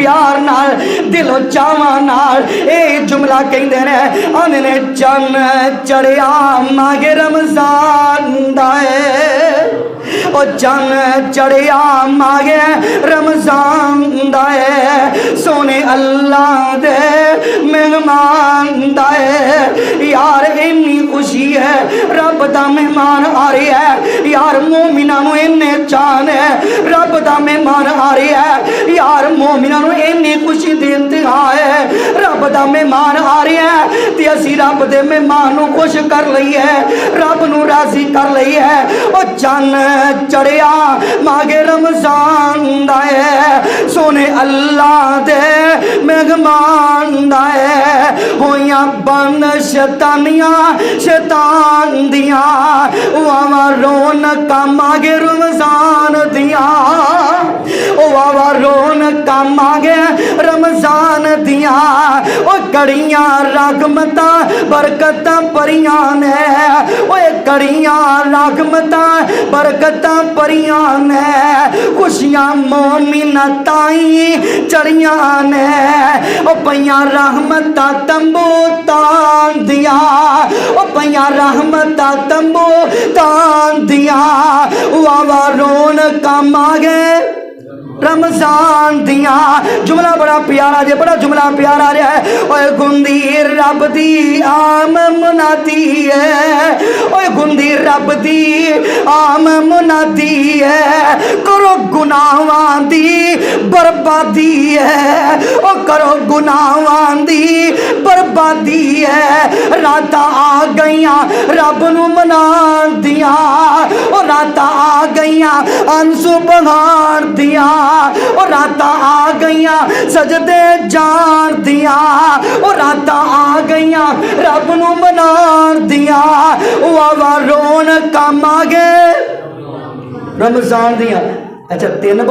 प्यार नाल दिलों चावां नाल ये जुमला कहंदे ने आंदे ने चन चढ़िया मागे रमजान दा है ओ चन चढ़िया मागे रमजान दा है सोने अल्लाह दे मेहमान दा है यार इन्नी खुशी है रब दा मेहमान आ रहा है यार मोमिना नूं इन्ने चान है रब दा मेहमान आ रहा है यार मोमिना नूं इन्नी खुशी दी इंतहा है रब दा मेहमान आ रहा है ते असीं रब दे मेहमान नूं खुश कर लईए रब नूं राजी कर लईए ओ चन चढ़िया मागे रमजान दा है सोने अल्लाह दे मेहमान दा है होइयां बंद शैतानियां शैतान दियां वावा रौनकां मागे रमजान दियां ओ वावा रौनकां मागे रमजान दियां ओ कड़ियां रहमतां बरकतां भरियां ने ओए कड़ियां रहमतां बरकतां भरियां ने खुशियां मोमिना ताई चढ़ियां ने ओ पईयां रहमतां तंबू तान दिया ओ पईयां रहमतां तंबू तान दिया वावा रौनकां मागे रमजान दिया जुमला बड़ा प्यारा जे बड़ा जुमला प्यारा रहा है ओए गुंदी रब दी आम मुनादी है ओए गुंदी रब दी आम मुनादी है करो गुनाहां दी बर्बादी है ओ करो गुनाहां दी बर्बादी है रातां आ गईयां रब नूं मनाण दियां ओ रातां आ गईयां अंसू बहार दियां और रातां आ गईयां सजदे जान दियां और रातां आ गईयां रब नूं मनाण दियां वावा रौनकां मागे रमजान दियां। अच्छा 3